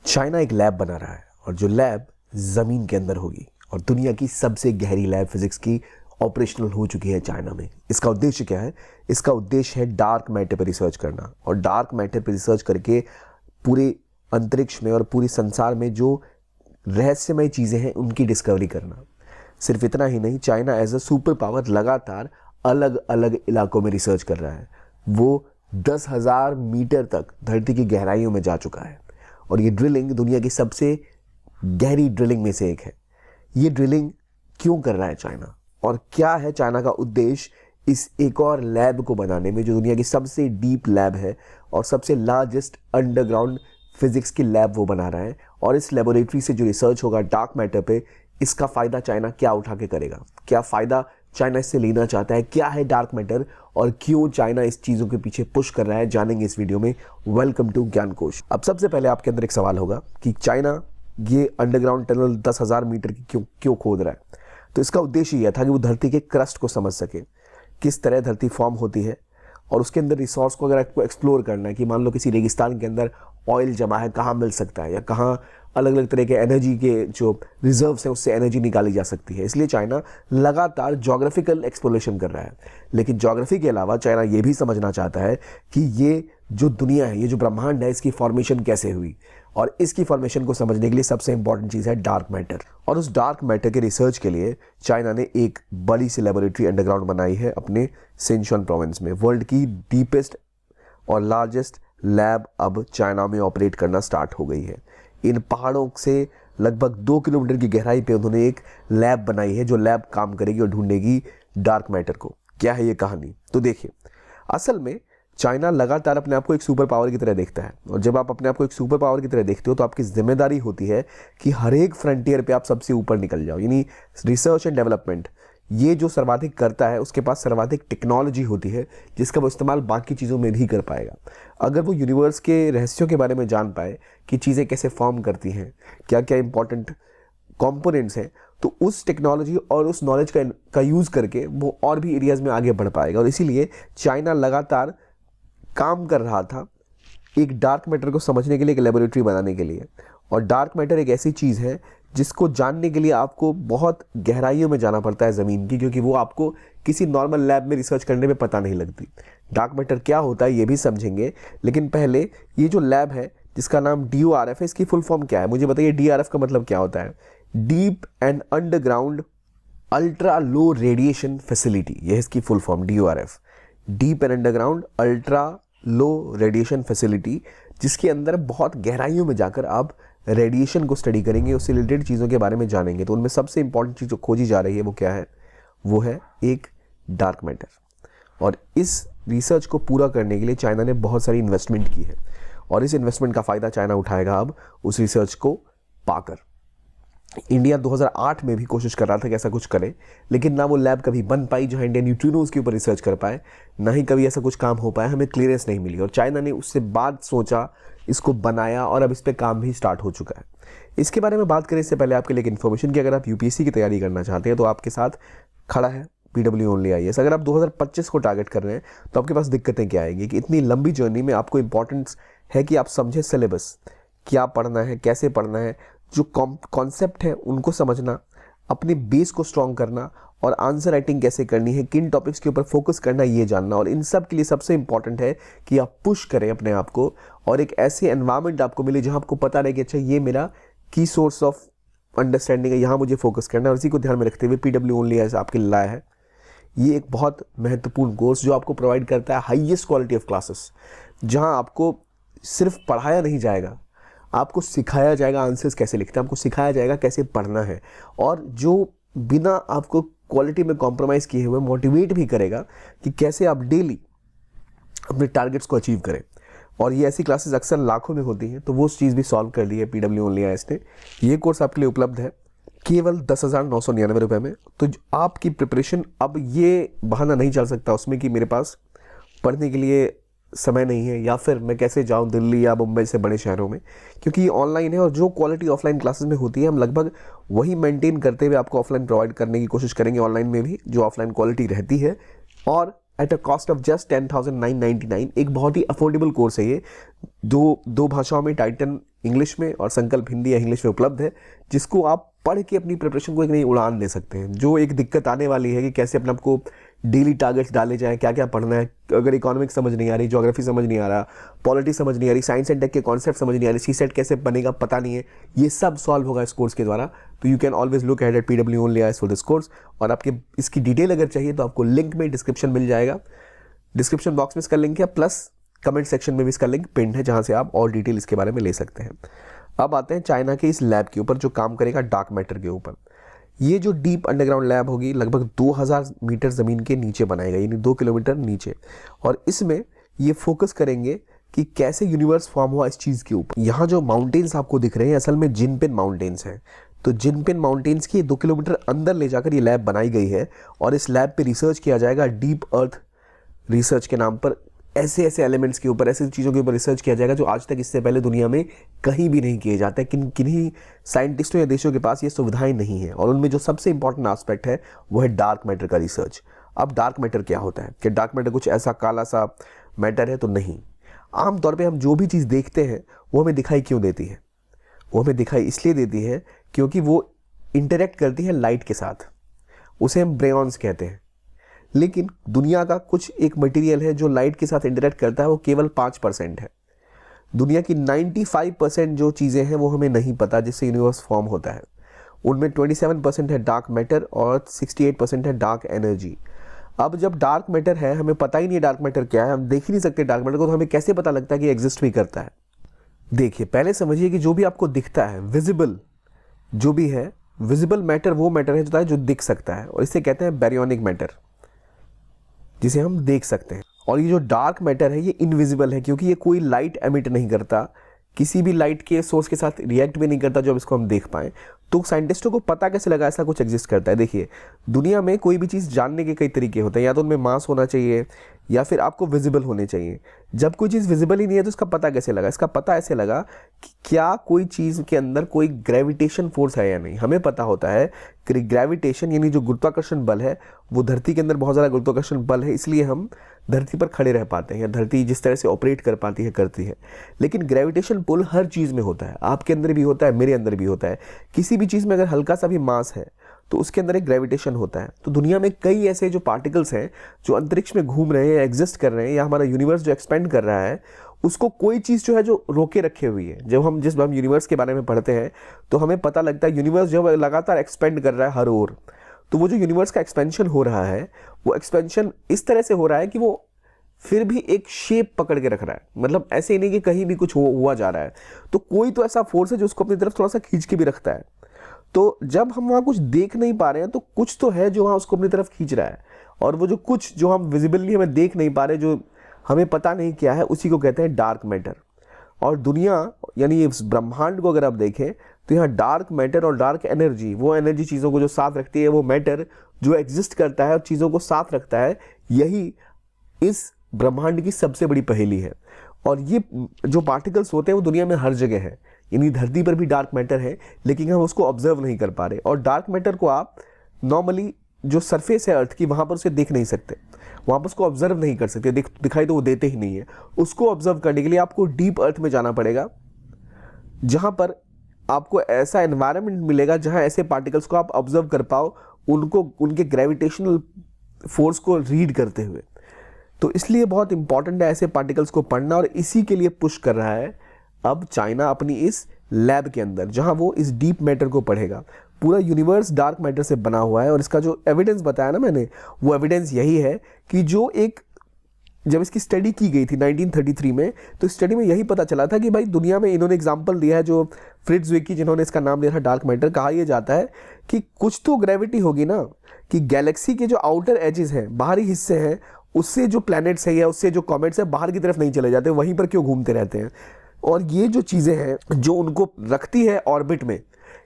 China एक lab बना रहा है और जो लैब ज़मीन के अंदर होगी और दुनिया की सबसे गहरी लैब फिजिक्स की ऑपरेशनल हो चुकी है चाइना में। इसका उद्देश्य क्या है? इसका उद्देश्य है डार्क मैटर पर रिसर्च करना और डार्क मैटर पर रिसर्च करके पूरे अंतरिक्ष में और पूरे संसार में जो रहस्यमय चीज़ें हैं उनकी डिस्कवरी करना। सिर्फ इतना ही नहीं, China as a super power लगातार अलग अलग इलाकों में रिसर्च कर रहा है। वो 10,000 मीटर तक धरती की गहराइयों में जा चुका है और ये ड्रिलिंग दुनिया की सबसे गहरी ड्रिलिंग में से एक है। ये ड्रिलिंग क्यों कर रहा है चाइना और क्या है चाइना का उद्देश्य इस एक और लैब को बनाने में, जो दुनिया की सबसे डीप लैब है और सबसे लार्जेस्ट अंडरग्राउंड फिजिक्स की लैब वो बना रहा है। और इस लेबोरेटरी से जो रिसर्च होगा डार्क मैटर पे, इसका फ़ायदा चाइना क्या उठा के करेगा, क्या फ़ायदा चाइना इससे लेना चाहता है, क्या है डार्क मैटर और क्यों चाइना इस चीज़ों के पीछे पुश कर रहा है, जानेंगे इस वीडियो में। Welcome to Gyankosh. अब सबसे पहले आपके अंदर एक सवाल होगा कि चाइना ये अंडरग्राउंड टनल 10,000 मीटर की क्यों खोद रहा है? तो इसका उद्देश्य यह था कि वो धरती के क्रस्ट को समझ सके, किस तरह धरती फॉर्म होती है और उसके अंदर रिसोर्स को अगर आपको एक्सप्लोर करना है कि मान लो किसी रेगिस्तान के अंदर ऑयल जमा है, कहाँ मिल सकता है या कहाँ अलग अलग तरह के एनर्जी के जो रिजर्व्स हैं उससे एनर्जी निकाली जा सकती है। इसलिए चाइना लगातार ज्योग्राफिकल एक्सप्लोरेशन कर रहा है। लेकिन ज्योग्राफी के अलावा चाइना ये भी समझना चाहता है कि ये जो दुनिया है, ये जो ब्रह्मांड है, इसकी फॉर्मेशन कैसे हुई। और इसकी फॉर्मेशन को समझने के लिए सबसे इंपॉर्टेंट चीज़ है डार्क मैटर। और उस डार्क मैटर के रिसर्च के लिए चाइना ने एक बड़ी सी लेबोरेटरी अंडरग्राउंड बनाई है अपने सिंचुआन प्रोविंस में। वर्ल्ड की डीपेस्ट और लार्जेस्ट लैब अब चाइना में ऑपरेट करना स्टार्ट हो गई है। इन पहाड़ों से लगभग 2 किलोमीटर की गहराई पे उन्होंने एक लैब बनाई है, जो लैब काम करेगी और ढूंढेगी डार्क मैटर को। क्या है ये कहानी? तो देखिए, असल में चाइना लगातार अपने आप को एक सुपर पावर की तरह देखता है और जब आप अपने आप को एक सुपर पावर की तरह देखते हो तो आपकी जिम्मेदारी होती है कि हर एक फ्रंटियर पे आप सबसे ऊपर निकल जाओ। यानी रिसर्च एंड डेवलपमेंट, ये जो सर्वाधिक करता है उसके पास सर्वाधिक टेक्नोलॉजी होती है जिसका वो इस्तेमाल बाकी चीज़ों में भी कर पाएगा। अगर वो यूनिवर्स के रहस्यों के बारे में जान पाए कि चीज़ें कैसे फॉर्म करती हैं, क्या क्या इंपॉर्टेंट कंपोनेंट्स हैं, तो उस टेक्नोलॉजी और उस नॉलेज का यूज़ करके वो और भी एरियाज़ में आगे बढ़ पाएगा। और इसीलिए चाइना लगातार काम कर रहा था एक डार्क मैटर को समझने के लिए, एक लेबोरेटरी बनाने के लिए। और डार्क मैटर एक ऐसी चीज़ है जिसको जानने के लिए आपको बहुत गहराइयों में जाना पड़ता है ज़मीन की, क्योंकि वो आपको किसी नॉर्मल लैब में रिसर्च करने में पता नहीं लगती। डार्क मैटर क्या होता है ये भी समझेंगे, लेकिन पहले ये जो लैब है जिसका नाम DORF है, इसकी फुल फॉर्म क्या है मुझे बताइए। DRF का मतलब क्या होता है? Deep and underground ultra low radiation facility. यह है इसकी full form, DORF, deep and underground ultra low radiation facility, जिसके अंदर बहुत गहराइयों में जाकर आप रेडिएशन को स्टडी करेंगे, उससे रिलेटेड चीज़ों के बारे में जानेंगे। तो उनमें सबसे इंपॉर्टेंट चीज़ जो खोजी जा रही है वो क्या है? वो है एक डार्क मैटर। और इस रिसर्च को पूरा करने के लिए चाइना ने बहुत सारी इन्वेस्टमेंट की है और इस इन्वेस्टमेंट का फ़ायदा चाइना उठाएगा अब उस रिसर्च को पाकर। इंडिया 2008 में भी कोशिश कर रहा था कि ऐसा कुछ करे, लेकिन ना वो लैब कभी बन पाई जो इंडियन न्यूट्रिनोज के ऊपर रिसर्च कर पाए, ना ही कभी ऐसा कुछ काम हो पाया, हमें क्लियरेंस नहीं मिली। और चाइना ने उससे बाद सोचा, इसको बनाया और अब इस पर काम भी स्टार्ट हो चुका है। इसके बारे में बात करें इससे पहले आपके लिए एक इन्फॉर्मेशन कि अगर आप UPSC की तैयारी करना चाहते हैं तो आपके साथ खड़ा है PW ओनली IAS। अगर आप 2025 को टारगेट कर रहे हैं तो आपके पास दिक्कतें क्या आएंगी कि इतनी लंबी जर्नी में आपको इंपॉर्टेंस है कि आप समझें सिलेबस, क्या पढ़ना है, कैसे पढ़ना है, जो कॉन्सेप्ट है उनको समझना, अपने बेस को स्ट्रॉन्ग करना और आंसर राइटिंग कैसे करनी है, किन टॉपिक्स के ऊपर फोकस करना, ये जानना। और इन सब के लिए सबसे इंपॉर्टेंट है कि आप पुश करें अपने आप को और एक ऐसे एनवायरनमेंट आपको मिले जहां आपको पता रहे कि अच्छा ये मेरा की सोर्स ऑफ अंडरस्टैंडिंग है, यहाँ मुझे फोकस करना है। और इसी को ध्यान में रखते हुए PW ओनली ऐसा आपके लिए लाया है। ये एक बहुत महत्वपूर्ण कोर्स जो आपको प्रोवाइड करता है हाईएस्ट क्वालिटी ऑफ क्लासेस, जहाँ आपको सिर्फ पढ़ाया नहीं जाएगा, आपको सिखाया जाएगा आंसर्स कैसे लिखते हैं, आपको सिखाया जाएगा कैसे पढ़ना है, और जो बिना आपको क्वालिटी में कॉम्प्रोमाइज़ किए हुए मोटिवेट भी करेगा कि कैसे आप डेली अपने टारगेट्स को अचीव करें। और ये ऐसी क्लासेस अक्सर लाखों में होती हैं, तो वो चीज़ भी सॉल्व कर ली है PW ओनली IAS ने। ये कोर्स आपके लिए उपलब्ध है केवल 10,999 रुपये में। तो आपकी प्रिपरेशन, अब ये बहाना नहीं चल सकता उसमें कि मेरे पास पढ़ने के लिए समय नहीं है या फिर मैं कैसे जाऊं दिल्ली या मुंबई से बड़े शहरों में, क्योंकि ये ऑनलाइन है और जो क्वालिटी ऑफलाइन क्लासेस में होती है हम लगभग वही मेंटेन करते हुए आपको ऑफलाइन प्रोवाइड करने की कोशिश करेंगे ऑनलाइन में भी, जो ऑफलाइन क्वालिटी रहती है। और at a cost of just 10,999, एक बहुत ही अफोर्डेबल कोर्स है ये। दो भाषाओं में टाइटन इंग्लिश में और संकल्प हिंदी या इंग्लिश में उपलब्ध है, जिसको आप पढ़ के अपनी प्रिपरेशन को एक नई उड़ान दे सकते हैं। जो एक दिक्कत आने वाली है कि कैसे अपने आपको डेली टारगेट्स डाले जाएं, क्या क्या पढ़ना है, अगर इकोनॉमिक्स समझ नहीं आ रही, ज्योग्राफी समझ नहीं आ रहा, पॉलिटी समझ नहीं आ रही, साइंस एंड टेक के कॉन्सेप्ट समझ नहीं आ रही, सीसेट कैसे बनेगा पता नहीं है, ये सब सॉल्व होगा इस कोर्स के द्वारा। तो you can always look at PWOnlyIAS for this course. और आपके इसकी डिटेल अगर चाहिए तो आपको लिंक में डिस्क्रिप्शन मिल जाएगा, डिस्क्रिप्शन बॉक्स में इसका लिंक है, प्लस कमेंट सेक्शन में भी इसका लिंक पिन है, जहाँ से आप और डिटेल इसके बारे में ले सकते हैं। अब आते हैं चाइना के इस लैब के ऊपर जो काम करेगा डार्क मैटर के ऊपर। ये जो डीप अंडरग्राउंड लैब होगी लगभग 2000 मीटर ज़मीन के नीचे बनाएगा, यानी 2 किलोमीटर नीचे। और इसमें ये फोकस करेंगे कि कैसे यूनिवर्स फॉर्म हुआ इस चीज़ के ऊपर। यहाँ जो माउंटेन्स आपको दिख रहे हैं असल में जिनपिन माउंटेन्स हैं। तो जिनपिन माउंटेन्स के 2 किलोमीटर अंदर ले जाकर ये लैब बनाई गई है और इस लैब पे रिसर्च किया जाएगा, डीप अर्थ रिसर्च के नाम पर। ऐसे ऐसे एलिमेंट्स के ऊपर, ऐसी चीज़ों के ऊपर रिसर्च किया जाएगा जो आज तक इससे पहले दुनिया में कहीं भी नहीं किए जाते। किन्हीं साइंटिस्टों या देशों के पास ये सुविधाएं नहीं है। और उनमें जो सबसे इंपॉर्टेंट एस्पेक्ट है वो है डार्क मैटर का रिसर्च। अब डार्क मैटर क्या होता है, कि डार्क मैटर कुछ ऐसा काला सा मैटर है? तो नहीं। आमतौर पर हम जो भी चीज़ देखते हैं वो हमें दिखाई क्यों देती है? वो हमें दिखाई इसलिए देती है क्योंकि वो इंटरेक्ट करती है लाइट के साथ, उसे हम ब्रेयॉन्स कहते हैं। लेकिन दुनिया का कुछ एक मटेरियल है जो लाइट के साथ इंटरेक्ट करता है, वो केवल 5% है। दुनिया की 95% जो चीज़ें हैं वो हमें नहीं पता जिससे यूनिवर्स फॉर्म होता है। उनमें 27% है डार्क मैटर और 68% है डार्क एनर्जी। अब जब डार्क मैटर है, हमें पता ही नहीं है डार्क मैटर क्या है, हम देख ही नहीं सकते डार्क मैटर को, तो हमें कैसे पता लगता है कि एग्जिस्ट भी करता है? देखिए, पहले समझिए कि जो भी आपको दिखता है, विजिबल जो भी है, विजिबल मैटर वो मैटर है जो दिख सकता है, और इसे कहते हैं बैरियोनिक मैटर, जिसे हम देख सकते हैं। और ये जो डार्क मैटर है ये इनविजिबल है, क्योंकि ये कोई लाइट एमिट नहीं करता, किसी भी लाइट के सोर्स के साथ रिएक्ट भी नहीं करता जो इसको हम देख पाएँ। तो साइंटिस्टों को पता कैसे लगा ऐसा कुछ एग्जिस्ट करता है? देखिए, दुनिया में कोई भी चीज़ जानने के कई तरीके होते हैं, या तो उनमें मास होना चाहिए या फिर आपको विजिबल होने चाहिए। जब कोई चीज़ विजिबल ही नहीं है तो इसका पता कैसे लगा? इसका पता ऐसे लगा कि क्या कोई चीज़ के अंदर कोई ग्रेविटेशन फोर्स है या नहीं। हमें पता होता है कि ग्रेविटेशन यानी जो गुरुत्वाकर्षण बल है, वो धरती के अंदर बहुत ज़्यादा गुरुत्वाकर्षण बल है, इसलिए हम धरती पर खड़े रह पाते हैं, या धरती जिस तरह से ऑपरेट कर पाती है करती है। लेकिन ग्रेविटेशन पुल हर चीज़ में होता है, आपके अंदर भी होता है, मेरे अंदर भी होता है। किसी भी चीज़ में अगर हल्का सा भी मास है तो उसके अंदर एक ग्रेविटेशन होता है। तो दुनिया में कई ऐसे जो पार्टिकल्स हैं जो अंतरिक्ष में घूम रहे हैं, एग्जिस्ट कर रहे हैं, या हमारा यूनिवर्स जो एक्सपेंड कर रहा है उसको कोई चीज़ जो है जो रोके रखे हुई है। जिस हम यूनिवर्स के बारे में पढ़ते हैं तो हमें पता लगता है यूनिवर्स जो लगातार एक्सपेंड कर रहा है हर ओर। तो वो जो यूनिवर्स का एक्सपेंशन हो रहा है, वो एक्सपेंशन इस तरह से हो रहा है कि वो फिर भी एक शेप पकड़ के रख रहा है। मतलब ऐसे ही नहीं कि कहीं भी कुछ हुआ जा रहा है, तो कोई तो ऐसा फोर्स है जो उसको अपनी तरफ थोड़ा सा खींच के भी रखता है। तो जब हम वहाँ कुछ देख नहीं पा रहे हैं तो कुछ तो है जो वहाँ उसको अपनी तरफ खींच रहा है, और वो जो कुछ जो हम विजिबली हमें देख नहीं पा रहे, जो हमें पता नहीं क्या है, उसी को कहते हैं डार्क मैटर। और दुनिया यानी इस ब्रह्मांड को अगर आप देखें तो यहाँ डार्क मैटर और डार्क एनर्जी, वो एनर्जी चीज़ों को जो साथ रखती है, वो मैटर जो एग्जिस्ट करता है और चीज़ों को साथ रखता है, यही इस ब्रह्मांड की सबसे बड़ी पहेली है। और ये जो पार्टिकल्स होते हैं वो दुनिया में हर जगह है, यानी धरती पर भी डार्क मैटर है, लेकिन हम उसको ऑब्जर्व नहीं कर पा रहे। और डार्क मैटर को आप नॉर्मली जो सरफेस है अर्थ की, वहाँ पर उसे देख नहीं सकते, वहाँ पर उसको ऑब्जर्व नहीं कर सकते, दिखाई तो वो देते ही नहीं है। उसको ऑब्जर्व करने के लिए आपको डीप अर्थ में जाना पड़ेगा, जहाँ पर आपको ऐसा एनवायरनमेंट मिलेगा जहाँ ऐसे पार्टिकल्स को आप ऑब्जर्व कर पाओ, उनको उनके ग्रेविटेशनल फोर्स को रीड करते हुए। तो इसलिए बहुत इंपॉर्टेंट है ऐसे पार्टिकल्स को पढ़ना, और इसी के लिए पुश कर रहा है अब चाइना अपनी इस लैब के अंदर, जहां वो इस डीप मैटर को पढ़ेगा। पूरा यूनिवर्स डार्क मैटर से बना हुआ है, और इसका जो एविडेंस बताया ना मैंने, वो एविडेंस यही है कि जब इसकी स्टडी की गई थी 1933 में, तो स्टडी में यही पता चला था कि भाई दुनिया में, इन्होंने एग्जांपल दिया है जो फ्रिट्ज विकी जिन्होंने इसका नाम दिया था डार्क मैटर, कहा यह जाता है कि कुछ तो ग्रेविटी होगी ना, कि गैलेक्सी के जो आउटर एजेस हैं, बाहरी हिस्से हैं, उससे जो प्लैनेट्स है या उससे जो कॉमेट्स है बाहर की तरफ नहीं चले जाते, वहीं पर क्यों घूमते रहते हैं। और ये जो चीज़ें हैं जो उनको रखती है ऑर्बिट में,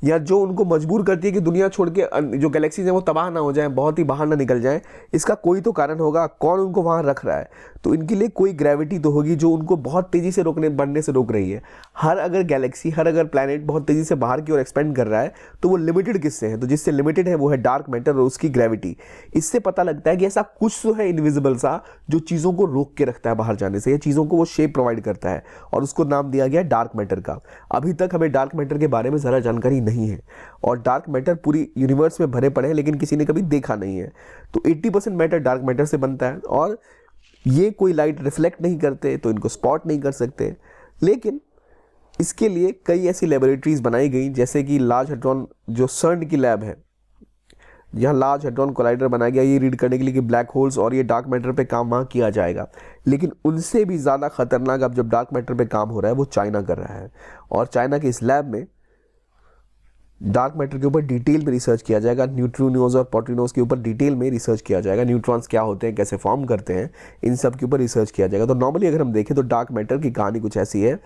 या जो उनको मजबूर करती है कि दुनिया छोड़ के जो गैलेक्सीज हैं वो तबाह ना हो जाएं, बहुत ही बाहर ना निकल जाएं, इसका कोई तो कारण होगा। कौन उनको वहाँ रख रहा है? तो इनके लिए कोई ग्रेविटी तो होगी जो उनको बहुत तेज़ी से बढ़ने से रोक रही है। हर अगर गैलेक्सी, हर अगर प्लैनेट बहुत तेज़ी से बाहर की ओर एक्सपेंड कर रहा है तो वो लिमिटेड किससे है? तो जिससे लिमिटेड है वो है डार्क मैटर और उसकी ग्रेविटी। इससे पता लगता है कि ऐसा कुछ तो है इनविजिबल सा जो चीज़ों को रोक के रखता है बाहर जाने से, या चीज़ों को वो शेप प्रोवाइड करता है, और उसको नाम दिया गया डार्क मैटर का। अभी तक हमें डार्क मैटर के बारे में ज़रा जानकारी नहीं है, और डार्क मैटर पूरी यूनिवर्स में भरे पड़े हैं लेकिन किसी ने कभी देखा नहीं है। तो 80% मैटर डार्क मैटर से बनता है, और ये कोई लाइट रिफ्लेक्ट नहीं करते तो इनको स्पॉट नहीं कर सकते। लेकिन इसके लिए कई ऐसी लेबोरेटरीज बनाई गई, जैसे कि लार्ज हेड्रॉन जो सर्न की लैब है, यहाँ लार्ज हेड्रॉन कोलाइडर बनाया गया ये रीड करने के लिए कि ब्लैक होल्स और ये डार्क मैटर पे काम वहाँ किया जाएगा। लेकिन उनसे भी ज़्यादा खतरनाक अब जब डार्क मैटर पे काम हो रहा है वो चाइना कर रहा है, और चाइना के इस लैब में डार्क मैटर के ऊपर डिटेल में रिसर्च किया जाएगा। न्यूट्रिनोज और पॉट्रिनोज के ऊपर डिटेल में रिसर्च किया जाएगा। न्यूट्रॉन्स क्या होते हैं, कैसे फॉर्म करते हैं, इन सब के ऊपर रिसर्च किया जाएगा। तो नॉर्मली अगर हम देखें तो डार्क मैटर की कहानी कुछ ऐसी है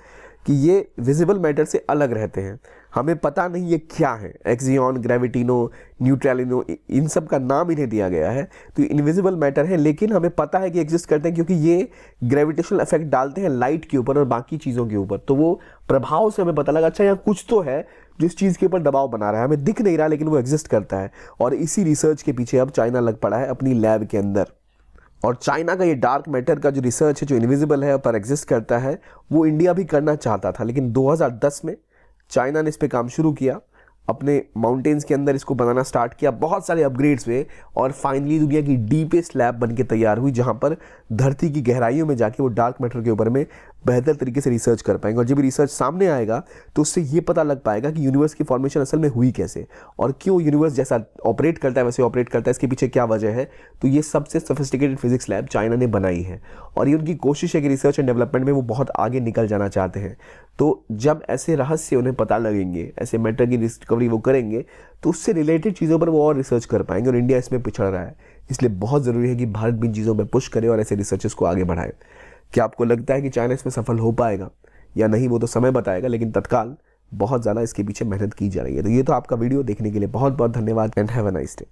कि ये विजिबल मैटर से अलग रहते हैं। हमें पता नहीं ये क्या है, एक्सियन, ग्रेविटिनो, न्यूट्रलिनो, इन सब का नाम इन्हें दिया गया है। तो ये इनविजिबल मैटर है, लेकिन हमें पता है कि एग्जिस्ट करते हैं क्योंकि ये ग्रेविटेशनल इफेक्ट डालते हैं लाइट के ऊपर और बाकी चीज़ों के ऊपर। तो वो प्रभाव से हमें पता लगा अच्छा यहाँ कुछ तो है जो इस चीज़ के ऊपर दबाव बना रहा है, हमें दिख नहीं रहा लेकिन वो एग्जिस्ट करता है। और इसी रिसर्च के पीछे अब चाइना लग पड़ा है अपनी लैब के अंदर। और चाइना का ये डार्क मैटर का जो रिसर्च है, जो इनविजिबल है पर एग्जिस्ट करता है, वो इंडिया भी करना चाहता था। लेकिन 2010 में चाइना ने इस पे काम शुरू किया, अपने माउंटेन्स के अंदर इसको बनाना स्टार्ट किया, बहुत सारे अपग्रेड्स हुए, और फाइनली दुनिया की डीपेस्ट लैब बन के तैयार हुई, जहाँ पर धरती की गहराइयों में जाके वो डार्क मैटर के ऊपर में बेहतर तरीके से रिसर्च कर पाएंगे। और जब रिसर्च सामने आएगा तो उससे ये पता लग पाएगा कि यूनिवर्स की फॉर्मेशन असल में हुई कैसे, और क्यों यूनिवर्स जैसा ऑपरेट करता है वैसे ऑपरेट करता है, इसके पीछे क्या वजह है। तो ये सबसे सोफिस्टिकेटेड फिजिक्स लैब चाइना ने बनाई है, और ये उनकी कोशिश है कि रिसर्च एंड डेवलपमेंट में वो बहुत आगे निकल जाना चाहते हैं। तो जब ऐसे रहस्य उन्हें पता लगेंगे, ऐसे मैटर की डिस्कवरी वो करेंगे, तो उससे रिलेटेड चीज़ों पर वो और रिसर्च कर पाएंगे। और इंडिया इसमें पिछड़ रहा है, इसलिए बहुत ज़रूरी है कि भारत भी इन चीज़ों पर पुश करे और ऐसे रिसर्चेस को आगे बढ़ाए। क्या आपको लगता है कि चाइना इसमें सफल हो पाएगा या नहीं, वो तो समय बताएगा, लेकिन तत्काल बहुत ज़्यादा इसके पीछे मेहनत की जा रही है। तो ये तो आपका वीडियो देखने के लिए बहुत बहुत धन्यवाद, and have a nice day.